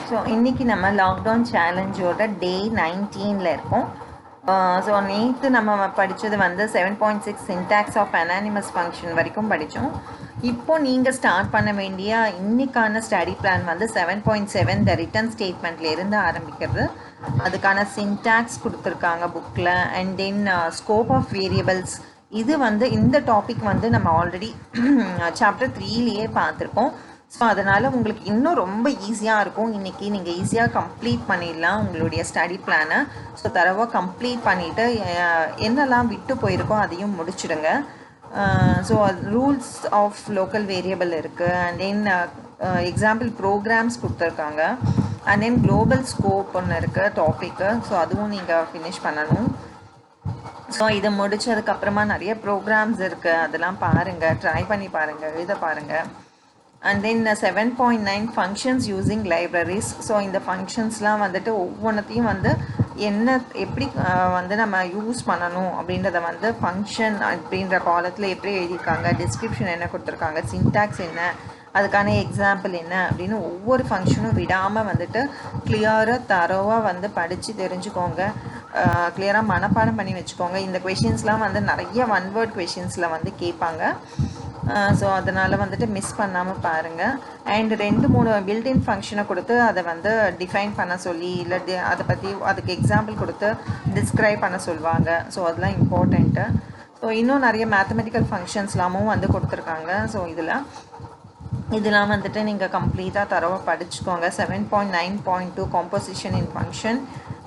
So இன்றைக்கி நம்ம lockdown சேலஞ்சோட டே 19ல் இருக்கோம். ஸோ நேற்று நம்ம படித்தது வந்து 7.6 சின்டாக்ஸ் ஆஃப் அனானிமஸ் ஃபங்க்ஷன் வரைக்கும் படித்தோம். இப்போது நீங்கள் ஸ்டார்ட் பண்ண வேண்டிய இன்றைக்கான ஸ்டடி பிளான் வந்து 7.7 த ரிட்டன் ஸ்டேட்மெண்ட்லேருந்து ஆரம்பிக்கிறது. அதுக்கான சின்டாக்ஸ் கொடுத்துருக்காங்க புக்கில். And then scope of variables, இது வந்து இந்த டாபிக் வந்து நம்ம ஆல்ரெடி சாப்டர் 3லேயே பார்த்துருக்கோம். ஸோ அதனால் உங்களுக்கு இன்னும் ரொம்ப ஈஸியாக இருக்கும். இன்றைக்கி நீங்கள் ஈஸியாக கம்ப்ளீட் பண்ணிடலாம் உங்களுடைய ஸ்டடி பிளானை. ஸோ தரவாக கம்ப்ளீட் பண்ணிவிட்டு என்னெல்லாம் விட்டு போயிருக்கோ அதையும் முடிச்சிடுங்க. So rules of local variable இருக்குது. அண்ட் தென் எக்ஸாம்பிள் ப்ரோக்ராம்ஸ் கொடுத்துருக்காங்க. அண்ட் தென் குளோபல் ஸ்கோப் ஒன்று இருக்குது டாப்பிக்கு. ஸோ அதுவும் நீங்கள் ஃபினிஷ் பண்ணணும். ஸோ இதை முடித்ததுக்கப்புறமா நிறைய ப்ரோக்ராம்ஸ் இருக்குது, அதெல்லாம் பாருங்கள், ட்ரை பண்ணி பாருங்கள், எழுத பாருங்கள். And then 7.9 functions using libraries. So இந்த ஃபங்க்ஷன்ஸ்லாம் வந்துட்டு ஒவ்வொன்றத்தையும் வந்து எப்படி வந்து நம்ம யூஸ் பண்ணணும் அப்படின்றத வந்து ஃபங்க்ஷன் அப்படின்ற காலத்தில் எப்படி எழுதியிருக்காங்க, டிஸ்கிரிப்ஷன் என்ன கொடுத்துருக்காங்க, சின்டாக்ஸ் என்ன, அதுக்கான எக்ஸாம்பிள் என்ன அப்படின்னு ஒவ்வொரு ஃபங்க்ஷனும் விடாமல் வந்துட்டு கிளியராக தரோவாக வந்து படித்து தெரிஞ்சுக்கோங்க. கிளியராக மனப்பாடம் பண்ணி வச்சுக்கோங்க. இந்த கொஷின்ஸ்லாம் வந்து நிறைய ஒன் வேர்ட் கொஷின்ஸில் வந்து கேட்பாங்க. ஸோ அதனால் வந்துட்டு மிஸ் பண்ணாமல் பாருங்கள். அண்ட் 2-3 பில்டின் ஃபங்க்ஷனை கொடுத்து அதை வந்து டிஃபைன் பண்ண சொல்லி, இல்லை அதை பற்றி அதுக்கு எக்ஸாம்பிள் கொடுத்து டிஸ்கிரைப் பண்ண சொல்லுவாங்க. ஸோ அதெல்லாம் இம்பார்ட்டண்ட்டு. ஸோ இன்னும் நிறைய மேத்தமெட்டிக்கல் ஃபங்க்ஷன்ஸ்லாமும் வந்து கொடுத்துருக்காங்க. ஸோ இதெல்லாம் வந்துட்டு நீங்கள் கம்ப்ளீட்டாக தரவாக படிச்சுக்கோங்க. 7.9.2 composition in function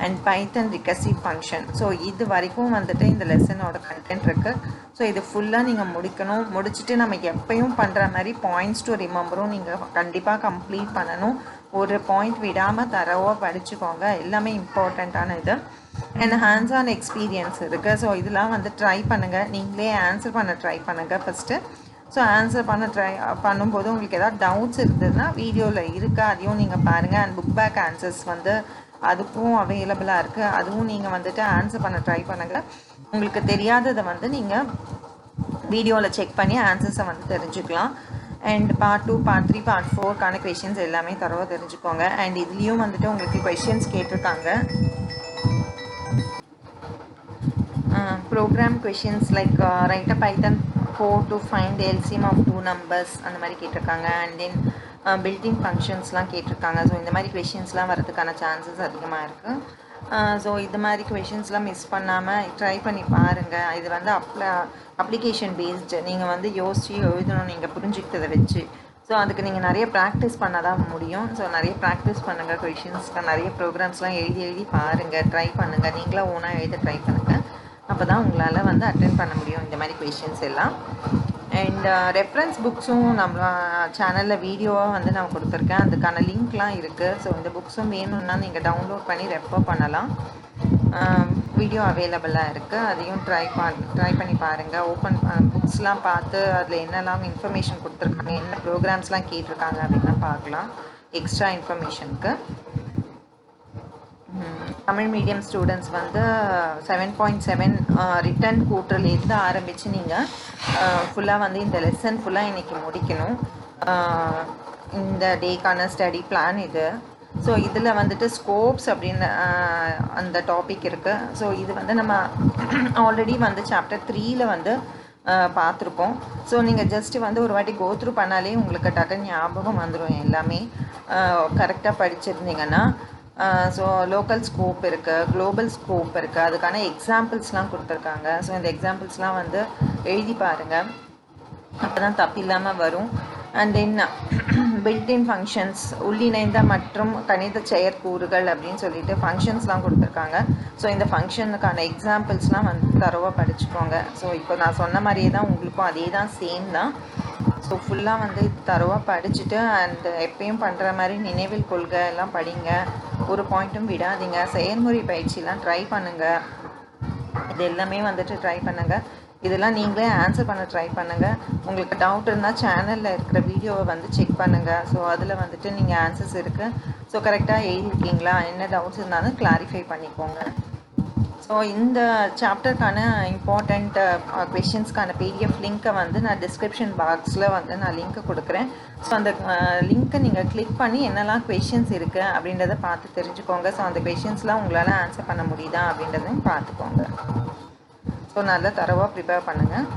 and Python recursive function. So இது வரைக்கும் வந்துட்டு இந்த லெசனோட கண்டென்ட் இருக்குது. ஸோ இது ஃபுல்லாக நீங்கள் முடிக்கணும். முடிச்சுட்டு நம்ம எப்பயும் பண்ணுற மாதிரி பாயிண்ட்ஸ் டு ரிமெம்பரும் நீங்கள் கண்டிப்பாக கம்ப்ளீட் பண்ணணும். ஒரு பாயிண்ட் விடாமல் தரவாக படிச்சுக்கோங்க. எல்லாமே இம்பார்ட்டண்ட்டான இது. அண்ட் ஹேண்ட்ஸ் ஆன் எக்ஸ்பீரியன்ஸ் இருக்குது. ஸோ இதெல்லாம் வந்து ட்ரை பண்ணுங்கள். நீங்களே ஆன்சர் பண்ண ட்ரை பண்ணுங்கள் ஃபஸ்ட்டு. ஸோ ஆன்சர் பண்ணும்போது உங்களுக்கு எதாவது டவுட்ஸ் இருந்ததுன்னா வீடியோவில் இருக்குது, அதையும் நீங்கள் பாருங்கள். அண்ட் புக் பேக் ஆன்சர்ஸ் வந்து அதுக்கும் அவைலபிளாக இருக்குது, அதுவும் நீங்கள் வந்துட்டு ஆன்சர் பண்ண ட்ரை பண்ணுங்கள். உங்களுக்கு தெரியாததை வந்து நீங்கள் வீடியோவில் செக் பண்ணி ஆன்சர்ஸை வந்து தெரிஞ்சுக்கலாம். அண்ட் பார்ட் 2, பார்ட் 3, பார்ட் 4க்கான கொஷின்ஸ் எல்லாமே தரவா தெரிஞ்சுக்கோங்க. அண்ட் இதுலேயும் வந்துட்டு உங்களுக்கு கொஷின்ஸ் கேட்டிருக்காங்க. Program questions like write a Python code to find the LCM of 2 numbers அந்த மாதிரி கேட்டிருக்காங்க. அண்ட் தென் பில்டிங் ஃபங்க்ஷன்ஸ்லாம் கேட்டிருக்காங்க. ஸோ இந்த மாதிரி கொஷின்ஸ்லாம் வரதுக்கான சான்சஸ் அதிகமாக இருக்குது. ஸோ இது மாதிரி கொஷின்ஸ்லாம் மிஸ் பண்ணாமல் ட்ரை பண்ணி பாருங்கள். இது வந்து அப்ளிகேஷன் பேஸ்டு, நீங்கள் வந்து யோசித்து எழுதணும் நீங்கள் புரிஞ்சுக்கிட்டதை வச்சு. ஸோ அதுக்கு நீங்கள் நிறைய ப்ராக்டிஸ் பண்ண தான் முடியும். ஸோ நிறைய ப்ராக்டிஸ் பண்ணுங்கள். கொஷின்ஸ்க்கு நிறைய ப்ரோக்ராம்ஸ்லாம் எழுதி பாருங்கள், ட்ரை பண்ணுங்கள். நீங்களாக ஓனாக எழுத ட்ரை பண்ணுங்கள். அப்போ தான் உங்களால் வந்து அட்டென்ட் பண்ண முடியும் இந்த மாதிரி கொஷின்ஸ் எல்லாம். அண்ட் ரெஃபரன்ஸ் புக்ஸும் நம்ம சேனலில் வீடியோவாக வந்து நான் கொடுத்துருக்கேன், அதுக்கான லிங்க்லாம் இருக்குது. ஸோ இந்த புக்ஸும் வேணும்னா நீங்கள் டவுன்லோட் பண்ணி ரெஃபர் பண்ணலாம். வீடியோ அவைலபிளாக இருக்குது, அதையும் ட்ரை பண்ணி பாருங்கள். ஓப்பன் புக்ஸ்லாம் பார்த்து அதில் என்னெல்லாம் இன்ஃபர்மேஷன் கொடுத்துருக்காங்க, என்ன ப்ரோக்ராம்ஸ்லாம் கேட்டிருக்காங்க அப்படின்னா பார்க்கலாம் எக்ஸ்ட்ரா இன்ஃபர்மேஷனுக்கு. தமிழ் மீடியம் ஸ்டூடெண்ட்ஸ் வந்து 7.7 ரிட்டன் கூற்றுலேருந்து ஆரம்பித்து நீங்கள் ஃபுல்லாக வந்து இந்த லெசன் ஃபுல்லாக இன்றைக்கி முடிக்கணும். இந்த டேக்கான ஸ்டடி பிளான் இது. ஸோ இதில் வந்துட்டு ஸ்கோப்ஸ் அப்படின்னு அந்த டாபிக் இருக்குது. ஸோ இது வந்து நம்ம ஆல்ரெடி வந்து சாப்டர் 3ல் வந்து பார்த்துருக்கோம். ஸோ நீங்கள் ஜஸ்ட்டு வந்து ஒரு வாட்டி கோத்ரூ பண்ணாலே உங்களுக்கு டக்கு ஞாபகம் வந்துடும் எல்லாமே கரெக்டாக படிச்சிருந்தீங்கன்னா. ஸோ லோக்கல் ஸ்கோப் இருக்குது, குளோபல் ஸ்கோப் இருக்குது, அதுக்கான எக்ஸாம்பிள்ஸ்லாம் கொடுத்துருக்காங்க. ஸோ இந்த எக்ஸாம்பிள்ஸ்லாம் வந்து எழுதி பாருங்கள், அப்போ தான் தப்பு இல்லாமல் வரும். அண்ட் தென் பில்டின் ஃபங்க்ஷன்ஸ், உள்ளிணைந்த மற்றும் கணித செயற்கூறுகள் அப்படின்னு சொல்லிட்டு ஃபங்க்ஷன்ஸ்லாம் கொடுத்துருக்காங்க. ஸோ இந்த ஃபங்க்ஷனுக்கான எக்ஸாம்பிள்ஸ்லாம் வந்து தரவாக படிச்சுக்கோங்க. ஸோ இப்போ நான் சொன்ன மாதிரியே தான் உங்களுக்கும் அதே தான், சேம் தான். ஸோ ஃபுல்லாக வந்து தரவாக படிச்சுட்டு அண்ட் எப்பயும் பண்ணுற மாதிரி நினைவில் கொள்க எல்லாம் படிங்க. ஒரு பாயிண்ட்டும் விடாதீங்க. செயல்முறை பயிற்சிலாம் ட்ரை பண்ணுங்கள். இது எல்லாமே வந்துட்டு ட்ரை பண்ணுங்கள். இதெல்லாம் நீங்களே ஆன்சர் பண்ண ட்ரை பண்ணுங்கள். உங்களுக்கு டவுட் இருந்தால் சேனலில் இருக்கிற வீடியோவை வந்து செக் பண்ணுங்கள். ஸோ அதில் வந்துட்டு நீங்கள் ஆன்சர்ஸ் இருக்குது. ஸோ கரெக்டாக எழுதிருக்கீங்களா, என்ன டவுட்ஸ் இருந்தாலும் கிளாரிஃபை பண்ணிக்கோங்க. ஸோ இந்த சாப்டருக்கான இம்பார்ட்டண்ட் கொஷின்ஸ்க்கான பிடிஎஃப் லிங்க்கை வந்து நான் டிஸ்கிரிப்ஷன் பாக்ஸில் வந்து நான் லிங்க்கை கொடுக்குறேன். ஸோ அந்த லிங்க்கை நீங்கள் கிளிக் பண்ணி என்னெல்லாம் கொஷின்ஸ் இருக்குது அப்படின்றத பார்த்து தெரிஞ்சுக்கோங்க. ஸோ அந்த கொஷின்ஸ்லாம் உங்களால் ஆன்சர் பண்ண முடியுதா அப்படின்றதையும் பார்த்துக்கோங்க. ஸோ நல்லா தரவாக ப்ரிப்பேர் பண்ணுங்கள்.